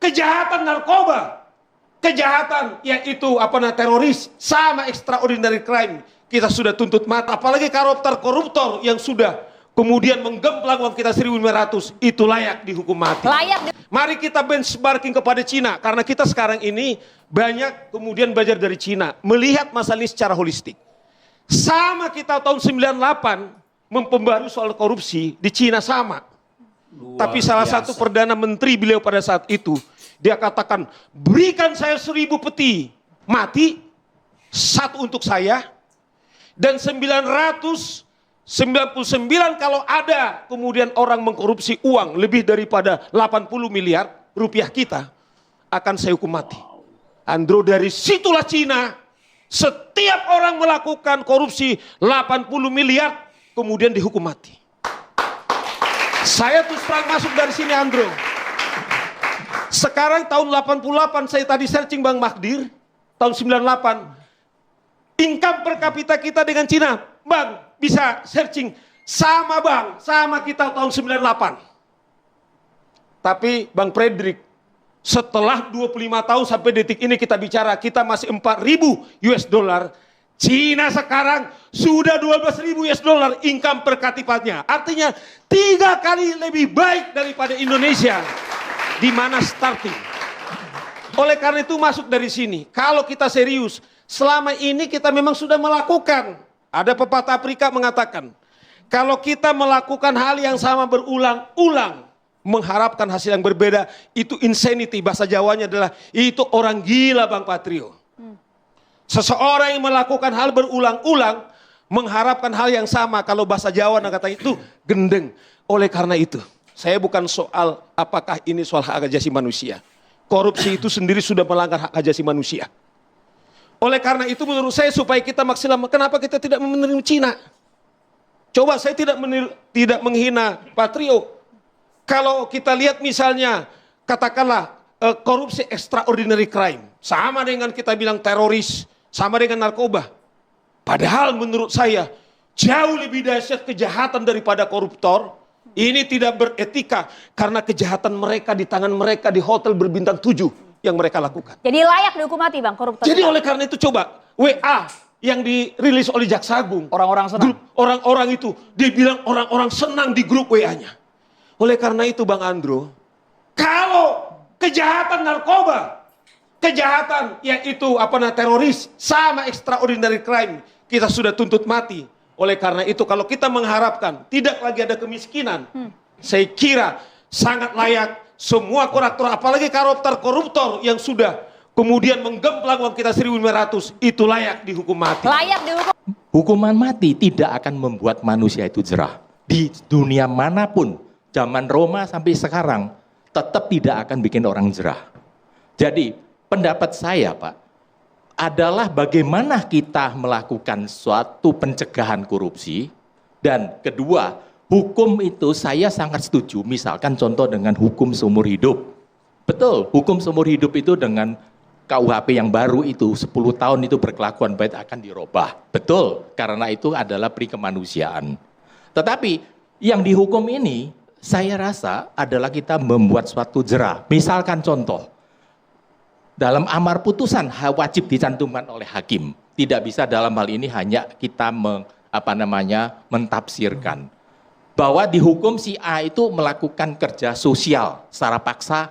kejahatan narkoba, kejahatan yaitu teroris, sama extraordinary crime, kita sudah tuntut mati. Apalagi koruptor yang sudah kemudian menggemplang uang kita 1.500, itu layak dihukum mati. Mari kita benchmarking kepada Cina, karena kita sekarang ini banyak kemudian belajar dari Cina, melihat masalah ini secara holistik. Sama kita tahun 98 memperbarui soal korupsi, di Cina sama. Tapi salah satu Perdana Menteri beliau pada saat itu, dia katakan, berikan saya 1.000 peti mati, satu untuk saya, dan 999 kalau ada kemudian orang mengkorupsi uang lebih daripada 80 miliar rupiah kita, akan saya hukum mati. Andro, dari situlah Cina, setiap orang melakukan korupsi 80 miliar, kemudian dihukum mati. Saya terus terang masuk dari sini, Andro. Sekarang tahun 88, saya tadi searching Bang Magdir, tahun 98, income per kapita kita dengan Cina, Bang, bisa searching, sama Bang, sama kita tahun 98. Tapi Bang Fredrik, setelah 25 tahun sampai detik ini kita bicara, kita masih 4.000 US dollar. Cina sekarang sudah 12.000 US dollar income per kapitanya. Artinya 3 kali lebih baik daripada Indonesia. Di mana starting. Oleh karena itu masuk dari sini. Kalau kita serius, selama ini kita memang sudah melakukan. Ada pepatah Afrika mengatakan, kalau kita melakukan hal yang sama berulang-ulang, mengharapkan hasil yang berbeda, itu insanity. Bahasa Jawanya adalah, itu orang gila Bang Patrio. Seseorang yang melakukan hal berulang-ulang, mengharapkan hal yang sama, kalau bahasa Jawa kata itu gendeng. Oleh karena itu, saya bukan soal apakah ini soal hak asasi manusia. Korupsi itu sendiri sudah melanggar hak asasi manusia. Oleh karena itu menurut saya supaya kita maksimal, kenapa kita tidak menerima Cina? Coba saya tidak menghina Patrio. Kalau kita lihat misalnya, katakanlah korupsi extraordinary crime, sama dengan kita bilang teroris, sama dengan narkoba. Padahal menurut saya jauh lebih dahsyat kejahatan daripada koruptor. Ini tidak beretika karena kejahatan mereka di tangan mereka di hotel berbintang 7 yang mereka lakukan. Jadi layak dihukum mati Bang koruptor. Jadi oleh karena itu coba WA yang dirilis oleh Jaksa Agung. Orang-orang senang. Orang-orang itu dia bilang orang-orang senang di grup WA-nya. Oleh karena itu Bang Andro, kalau kejahatan narkoba, kejahatan yaitu teroris, sama extraordinary crime, kita sudah tuntut mati. Oleh karena itu kalau kita mengharapkan tidak lagi ada kemiskinan, saya kira sangat layak semua koruptor, apalagi koruptor yang sudah kemudian menggemplang uang kita 1.500, itu layak dihukum mati. Layak dihukum. Hukuman mati tidak akan membuat manusia itu jerah. Di dunia manapun, zaman Roma sampai sekarang, tetap tidak akan bikin orang jerah. Jadi pendapat saya Pak, adalah bagaimana kita melakukan suatu pencegahan korupsi. Dan kedua, hukum itu saya sangat setuju, misalkan contoh dengan hukum seumur hidup. Betul, hukum seumur hidup itu dengan KUHP yang baru itu 10 tahun itu berkelakuan baik akan dirubah. Betul, karena itu adalah peri kemanusiaan. Tetapi yang dihukum ini saya rasa adalah kita membuat suatu jerah. Misalkan contoh, dalam amar putusan wajib dicantumkan oleh hakim. Tidak bisa dalam hal ini hanya kita mentafsirkan. Bahwa dihukum si A itu melakukan kerja sosial secara paksa.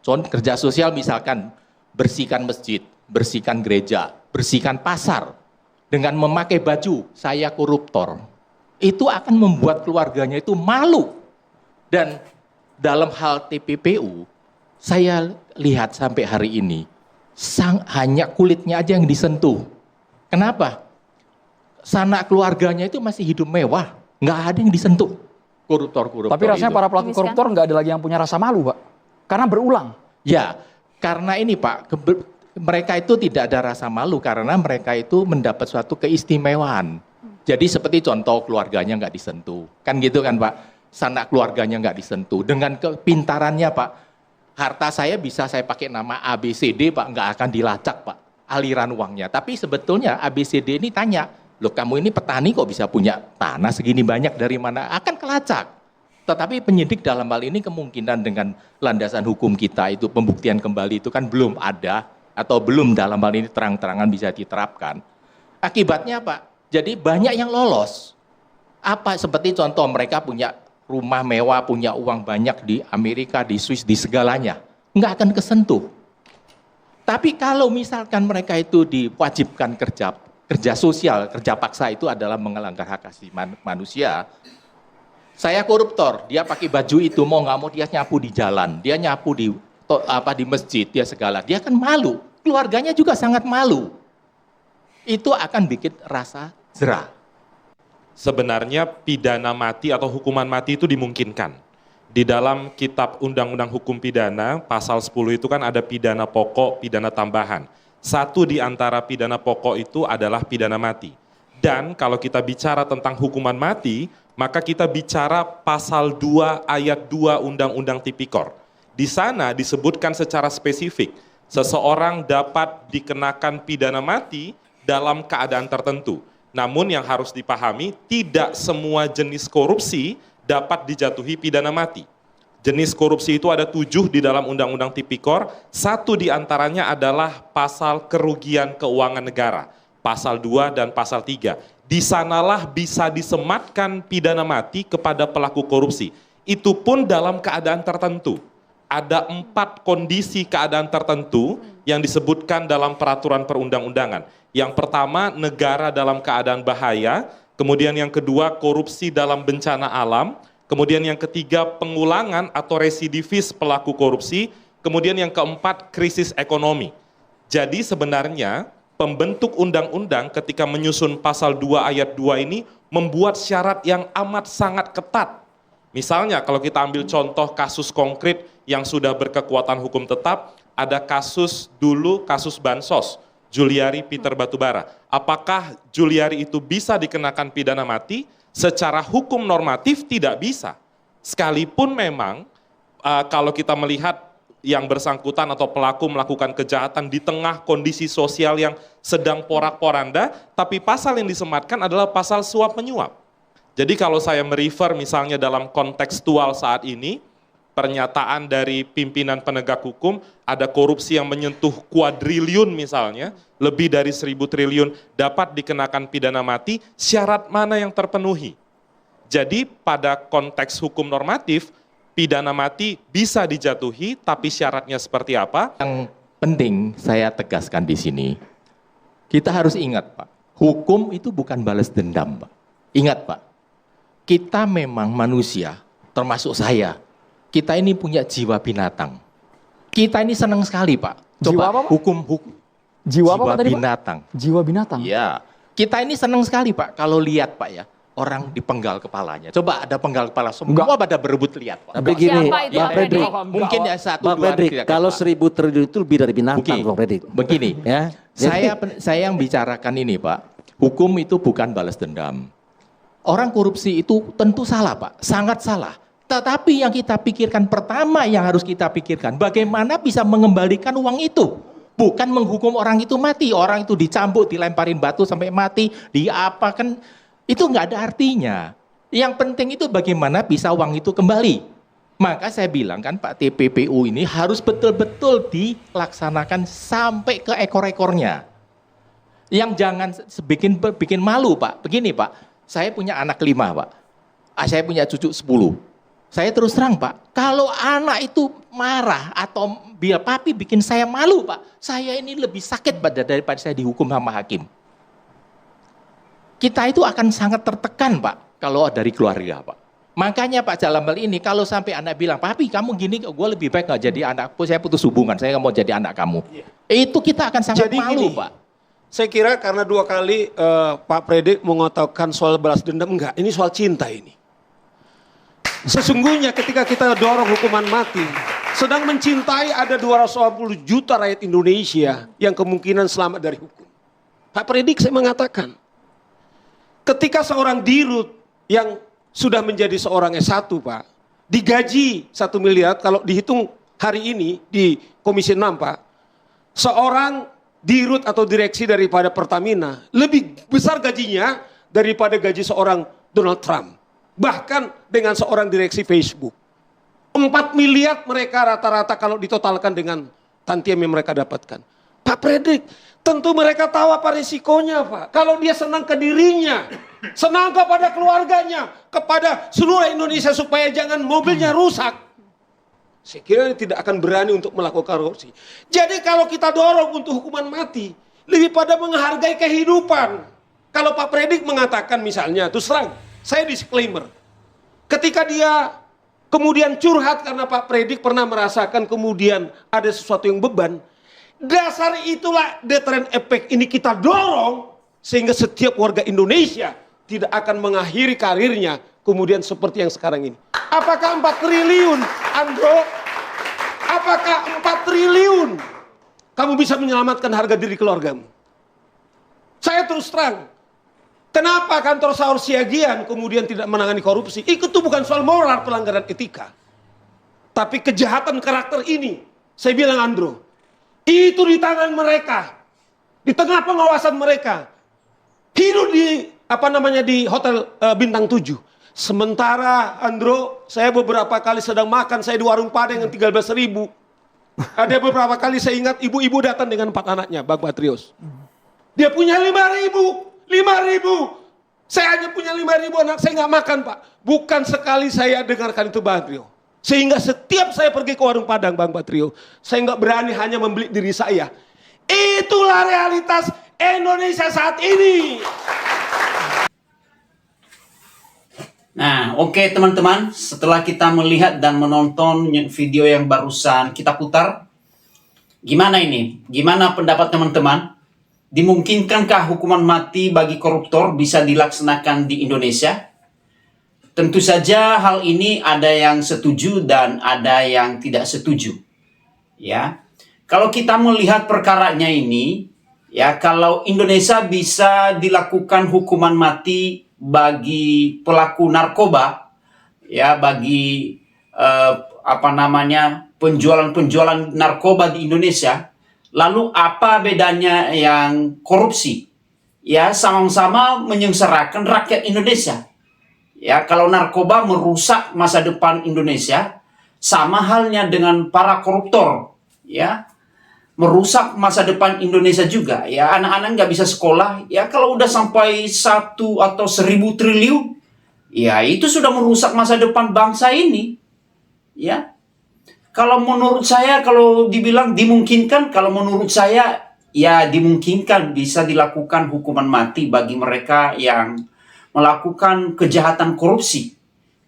Contoh kerja sosial misalkan bersihkan masjid, bersihkan gereja, bersihkan pasar. Dengan memakai baju, saya koruptor. Itu akan membuat keluarganya itu malu. Dan dalam hal TPPU, saya lihat sampai hari ini, hanya kulitnya aja yang disentuh. Kenapa? Sanak keluarganya itu masih hidup mewah, nggak ada yang disentuh. Koruptor-koruptor. Tapi rasanya para pelaku koruptor nggak ada lagi yang punya rasa malu, Pak. Karena berulang. Ya, karena ini Pak, mereka itu tidak ada rasa malu karena mereka itu mendapat suatu keistimewaan. Jadi seperti contoh keluarganya nggak disentuh, kan gitu kan Pak? Sanak keluarganya nggak disentuh. Dengan kepintarannya Pak, harta saya bisa saya pakai nama ABCD Pak, nggak akan dilacak Pak, aliran uangnya. Tapi sebetulnya ABCD ini tanya, loh kamu ini petani kok bisa punya tanah segini banyak dari mana? Akan kelacak. Tetapi penyidik dalam hal ini kemungkinan dengan landasan hukum kita itu pembuktian kembali itu kan belum ada atau belum dalam hal ini terang-terangan bisa diterapkan. Akibatnya apa? Jadi banyak yang lolos. Apa seperti contoh mereka punya rumah mewah, punya uang banyak di Amerika, di Swiss, di segalanya. Nggak akan kesentuh. Tapi kalau misalkan mereka itu diwajibkan kerja sosial, kerja paksa itu adalah melanggar hak asasi manusia. Saya koruptor, dia pakai baju itu mau nggak mau dia nyapu di jalan, dia nyapu di masjid, dia segala, dia kan malu. Keluarganya juga sangat malu. Itu akan bikin rasa jera. Sebenarnya pidana mati atau hukuman mati itu dimungkinkan. Di dalam kitab Undang-Undang Hukum Pidana, pasal 10 itu kan ada pidana pokok, pidana tambahan. Satu di antara pidana pokok itu adalah pidana mati. Dan kalau kita bicara tentang hukuman mati, maka kita bicara pasal 2 ayat 2 Undang-Undang Tipikor. Di sana disebutkan secara spesifik, seseorang dapat dikenakan pidana mati dalam keadaan tertentu. Namun yang harus dipahami, tidak semua jenis korupsi dapat dijatuhi pidana mati. Jenis korupsi itu ada 7 di dalam Undang-Undang Tipikor, satu di antaranya adalah pasal kerugian keuangan negara, pasal 2 dan pasal 3. Di sanalah bisa disematkan pidana mati kepada pelaku korupsi. Itu pun dalam keadaan tertentu. Ada 4 kondisi keadaan tertentu yang disebutkan dalam peraturan perundang-undangan. Yang pertama, negara dalam keadaan bahaya. Kemudian yang kedua, korupsi dalam bencana alam. Kemudian yang ketiga, pengulangan atau residivis pelaku korupsi. Kemudian yang keempat, krisis ekonomi. Jadi sebenarnya pembentuk undang-undang ketika menyusun pasal 2 ayat 2 ini membuat syarat yang amat sangat ketat. Misalnya kalau kita ambil contoh kasus konkret yang sudah berkekuatan hukum tetap, ada kasus dulu, kasus Bansos, Juliari Peter Batubara. Apakah Juliari itu bisa dikenakan pidana mati? Secara hukum normatif tidak bisa. Sekalipun memang kalau kita melihat yang bersangkutan atau pelaku melakukan kejahatan di tengah kondisi sosial yang sedang porak-poranda, tapi pasal yang disematkan adalah pasal suap menyuap. Jadi kalau saya merefer misalnya dalam kontekstual saat ini, pernyataan dari pimpinan penegak hukum, ada korupsi yang menyentuh kuadriliun misalnya, lebih dari 1.000 triliun dapat dikenakan pidana mati, syarat mana yang terpenuhi? Jadi pada konteks hukum normatif, pidana mati bisa dijatuhi, tapi syaratnya seperti apa? Yang penting saya tegaskan di sini, kita harus ingat Pak, hukum itu bukan balas dendam Pak. Ingat Pak, kita memang manusia, termasuk saya, kita ini punya jiwa binatang. Kita ini senang sekali Pak. Coba Jiwa apa, Pak? hukum Jiwa apa Pak, tadi, Pak? binatang. Jiwa binatang. Ya, kita ini senang sekali Pak kalau lihat Pak ya, orang dipenggal kepalanya. Coba ada penggal kepala, semua pada berebut lihat Pak. Tapi gini, Siapa itu, Bang Pak Fredrik, Fredrik? Mungkin ya satu Bang dua Fredrik, tidak kalau Pak. 1.000 triliun itu lebih dari binatang, Begini, Bang Fredrik. begini. Ya, Saya yang bicarakan ini Pak, hukum itu bukan balas dendam. Orang korupsi itu tentu salah Pak, sangat salah. Tetapi yang kita pikirkan pertama yang harus kita pikirkan, bagaimana bisa mengembalikan uang itu. Bukan menghukum orang itu mati, orang itu dicambuk, dilemparin batu sampai mati, diapakan, itu nggak ada artinya. Yang penting itu bagaimana bisa uang itu kembali. Maka saya bilang kan Pak TPPU ini harus betul-betul dilaksanakan sampai ke ekor-ekornya. Yang jangan bikin malu Pak. Begini Pak, saya punya anak 5 Pak. Saya punya cucu 10. Saya terus terang Pak, kalau anak itu marah atau biar papi bikin saya malu Pak, saya ini lebih sakit daripada saya dihukum sama hakim. Kita itu akan sangat tertekan Pak, kalau dari keluarga Pak. Makanya Pak dalam hal ini, kalau sampai anak bilang, papi kamu gini, gue lebih baik gak jadi anakku, saya putus hubungan, saya gak mau jadi anak kamu. Itu kita akan sangat Jadi malu gini, Pak. Saya kira karena 2 kali Pak Fredrik mengatakan soal balas dendam, enggak, ini soal cinta ini. Sesungguhnya ketika kita dorong hukuman mati, sedang mencintai ada 280 juta rakyat Indonesia yang kemungkinan selamat dari hukum. Pak Fredrik saya mengatakan, ketika seorang dirut yang sudah menjadi seorang S1 Pak, digaji 1 miliar, kalau dihitung hari ini di Komisi 6 Pak, seorang dirut atau direksi daripada Pertamina lebih besar gajinya daripada gaji seorang Donald Trump. Bahkan dengan seorang direksi Facebook. 4 miliar mereka rata-rata kalau ditotalkan dengan tantiam yang mereka dapatkan. Pak Fredrik, tentu mereka tahu apa risikonya, Pak. Kalau dia senang ke dirinya, senang kepada keluarganya, kepada seluruh Indonesia supaya jangan mobilnya rusak. Saya kira dia tidak akan berani untuk melakukan korupsi. Jadi kalau kita dorong untuk hukuman mati, lebih pada menghargai kehidupan. Kalau Pak Fredrik mengatakan misalnya, terus terang, saya disclaimer. Ketika dia kemudian curhat karena Pak Fredrik pernah merasakan kemudian ada sesuatu yang beban. Dasar itulah deterrent effect ini kita dorong sehingga setiap warga Indonesia tidak akan mengakhiri karirnya kemudian seperti yang sekarang ini. Apakah 4 triliun, Andro? Apakah 4 triliun kamu bisa menyelamatkan harga diri keluargamu? Saya terus terang, kenapa kantor Saur Siagian kemudian tidak menangani korupsi? Itu bukan soal moral pelanggaran etika. Tapi kejahatan karakter ini, saya bilang Andro, itu di tangan mereka. Di tengah pengawasan mereka. Hidup di di hotel bintang 7. Sementara Andro, saya beberapa kali sedang makan, saya di warung Padang yang 13.000. Ada beberapa kali saya ingat ibu-ibu datang dengan 4 anaknya, Bang Patrios. Dia punya 5.000. 5.000. Saya hanya punya 5.000 anak, saya nggak makan, Pak. Bukan sekali saya dengarkan itu, Bang Patrio. Sehingga setiap saya pergi ke warung Padang, Bang Patrio, saya nggak berani hanya membeli diri saya. Itulah realitas Indonesia saat ini. Nah, oke teman-teman, setelah kita melihat dan menonton video yang barusan kita putar, gimana ini? Gimana pendapat teman-teman? Dimungkinkankah hukuman mati bagi koruptor bisa dilaksanakan di Indonesia? Tentu saja hal ini ada yang setuju dan ada yang tidak setuju. Ya. Kalau kita melihat perkaranya ini, ya, kalau Indonesia bisa dilakukan hukuman mati bagi pelaku narkoba, ya, bagi penjualan narkoba di Indonesia, lalu apa bedanya yang korupsi? Ya, sama-sama menyengsarakan rakyat Indonesia. Ya, kalau narkoba merusak masa depan Indonesia, sama halnya dengan para koruptor, ya, merusak masa depan Indonesia juga. Ya, anak-anak nggak bisa sekolah. Ya, kalau udah sampai 1 atau 1.000 triliun, ya itu sudah merusak masa depan bangsa ini. Ya, kalau menurut saya, kalau dibilang dimungkinkan, kalau menurut saya, ya dimungkinkan bisa dilakukan hukuman mati bagi mereka yang melakukan kejahatan korupsi.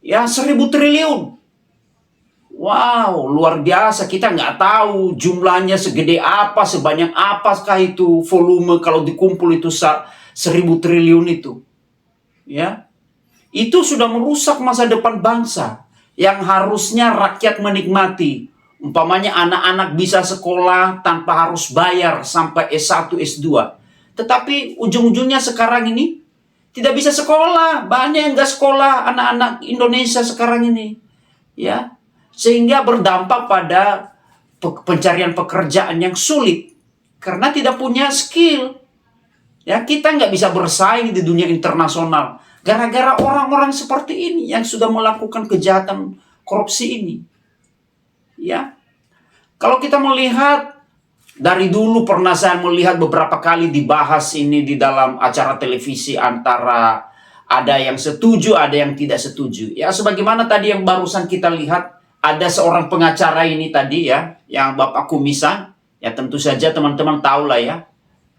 Ya, 1.000 triliun. Wow, luar biasa. Kita nggak tahu jumlahnya segede apa, sebanyak apakah itu volume kalau dikumpul itu 1.000 triliun itu. Ya, itu sudah merusak masa depan bangsa yang harusnya rakyat menikmati. Umpamanya anak-anak bisa sekolah tanpa harus bayar sampai S1, S2. Tetapi ujung-ujungnya sekarang ini tidak bisa sekolah. Banyak yang nggak sekolah anak-anak Indonesia sekarang ini. Ya, sehingga berdampak pada pencarian pekerjaan yang sulit. Karena tidak punya skill. Ya, kita nggak bisa bersaing di dunia internasional. Gara-gara orang-orang seperti ini yang sudah melakukan kejahatan korupsi ini. Ya, kalau kita melihat dari dulu pernah saya melihat beberapa kali dibahas ini di dalam acara televisi antara ada yang setuju, ada yang tidak setuju. Ya, sebagaimana tadi yang barusan kita lihat, ada seorang pengacara ini tadi ya, yang Bapak Kumisan, ya tentu saja teman-teman tahu lah ya,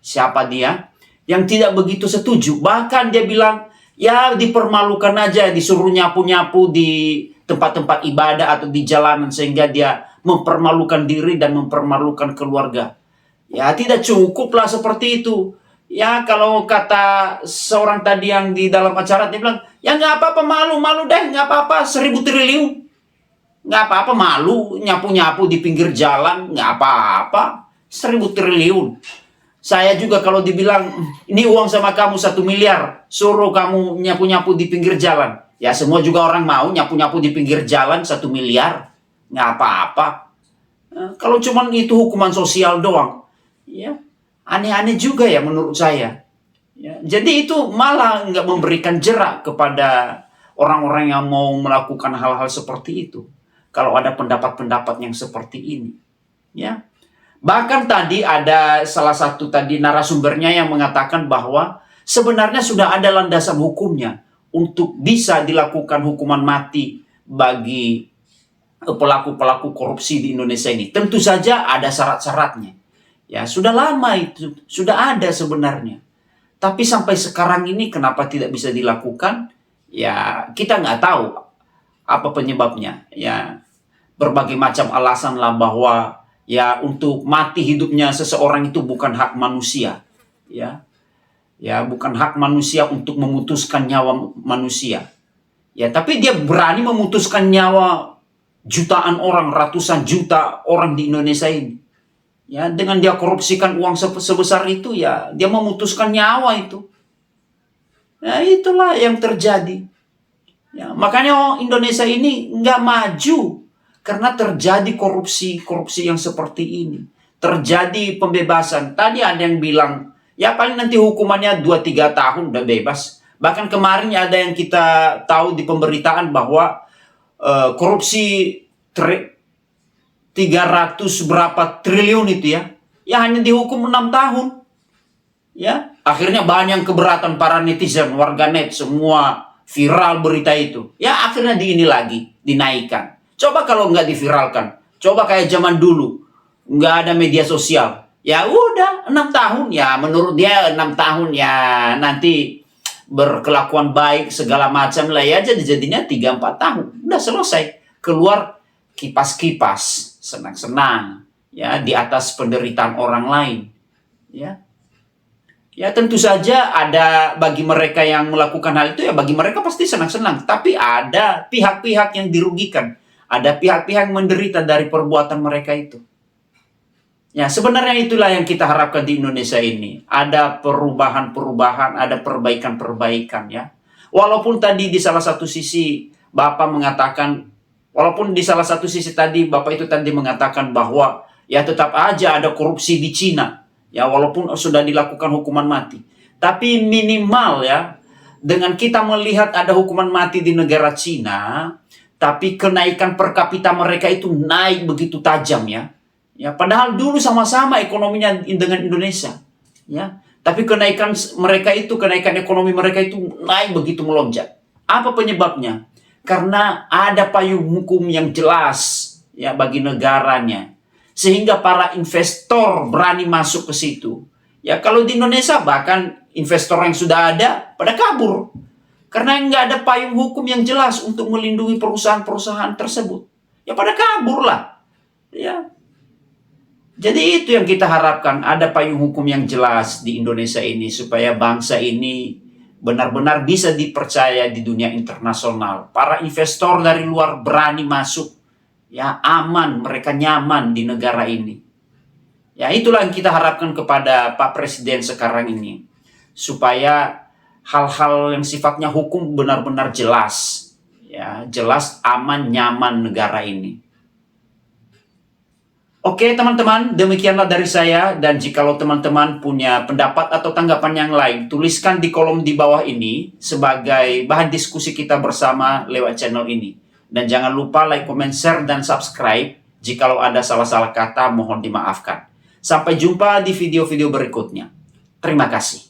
siapa dia, yang tidak begitu setuju. Bahkan dia bilang, ya dipermalukan aja, disuruh nyapu-nyapu di tempat-tempat ibadah atau di jalanan sehingga dia mempermalukan diri dan mempermalukan keluarga. Ya, tidak cukuplah seperti itu. Ya, kalau kata seorang tadi yang di dalam acara, dia bilang, ya nggak apa-apa, malu deh, nggak apa-apa, 1.000 triliun. Nggak apa-apa, malu, nyapu-nyapu di pinggir jalan, nggak apa-apa, 1.000 triliun. Saya juga kalau dibilang, ini uang sama kamu 1 miliar, suruh kamu nyapu-nyapu di pinggir jalan. Ya, semua juga orang mau nyapu-nyapu di pinggir jalan 1 miliar. Nggak apa-apa. Kalau cuman itu hukuman sosial doang, ya aneh-aneh juga ya menurut saya. Ya, jadi itu malah nggak memberikan jerak kepada orang-orang yang mau melakukan hal-hal seperti itu. Kalau ada pendapat-pendapat yang seperti ini. Ya. Bahkan tadi ada salah satu tadi narasumbernya yang mengatakan bahwa sebenarnya sudah ada landasan hukumnya untuk bisa dilakukan hukuman mati bagi pelaku-pelaku korupsi di Indonesia ini. Tentu saja ada syarat-syaratnya. Ya, sudah lama itu, sudah ada sebenarnya. Tapi sampai sekarang ini kenapa tidak bisa dilakukan? Ya, kita nggak tahu apa penyebabnya. Ya, berbagai macam alasan lah bahwa ya untuk mati hidupnya seseorang itu bukan hak manusia. Ya, bukan hak manusia untuk memutuskan nyawa manusia. Ya, tapi dia berani memutuskan nyawa jutaan orang, ratusan juta orang di Indonesia ini. Ya, dengan dia korupsikan uang sebesar itu, ya dia memutuskan nyawa itu. Ya, itulah yang terjadi. Ya, makanya Indonesia ini nggak maju karena terjadi korupsi yang seperti ini. Terjadi pembebasan. Tadi ada yang bilang, ya paling nanti hukumannya 2-3 tahun udah bebas. Bahkan kemarin ada yang kita tahu di pemberitaan bahwa korupsi 300 berapa triliun itu ya hanya dihukum 6 tahun. Ya, akhirnya banyak keberatan para netizen, warganet, semua viral berita itu. Ya, akhirnya dinaikkan. Coba kalau nggak diviralkan, coba kayak zaman dulu, nggak ada media sosial. Ya udah, 6 tahun ya, menurut dia 6 tahun ya nanti berkelakuan baik segala macam lah ya, jadinya 3-4 tahun. Udah selesai, keluar kipas-kipas, senang-senang ya di atas penderitaan orang lain. Ya tentu saja ada bagi mereka yang melakukan hal itu, ya bagi mereka pasti senang-senang. Tapi ada pihak-pihak yang dirugikan. Ada pihak-pihak yang menderita dari perbuatan mereka itu. Ya sebenarnya itulah yang kita harapkan di Indonesia ini. Ada perubahan-perubahan, ada perbaikan-perbaikan ya. Walaupun tadi di salah satu sisi Bapak mengatakan, Bapak itu tadi mengatakan bahwa ya tetap aja ada korupsi di Cina. Ya walaupun sudah dilakukan hukuman mati. Tapi minimal ya, dengan kita melihat ada hukuman mati di negara Cina, tapi kenaikan per kapita mereka itu naik begitu tajam ya. Ya padahal dulu sama-sama ekonominya dengan Indonesia. Ya, tapi kenaikan ekonomi mereka itu naik begitu melonjak. Apa penyebabnya? Karena ada payung hukum yang jelas ya bagi negaranya. Sehingga para investor berani masuk ke situ. Ya kalau di Indonesia bahkan investor yang sudah ada pada kabur. Karena nggak ada payung hukum yang jelas untuk melindungi perusahaan-perusahaan tersebut. Ya pada kabur lah. Ya. Jadi itu yang kita harapkan. Ada payung hukum yang jelas di Indonesia ini. Supaya bangsa ini benar-benar bisa dipercaya di dunia internasional. Para investor dari luar berani masuk. Ya aman, mereka nyaman di negara ini. Ya itulah yang kita harapkan kepada Pak Presiden sekarang ini. Supaya hal-hal yang sifatnya hukum benar-benar jelas. Ya, jelas, aman, nyaman negara ini. Oke teman-teman, demikianlah dari saya. Dan jikalau teman-teman punya pendapat atau tanggapan yang lain, tuliskan di kolom di bawah ini sebagai bahan diskusi kita bersama lewat channel ini. Dan jangan lupa like, comment, share, dan subscribe. Jikalau ada salah-salah kata, mohon dimaafkan. Sampai jumpa di video-video berikutnya. Terima kasih.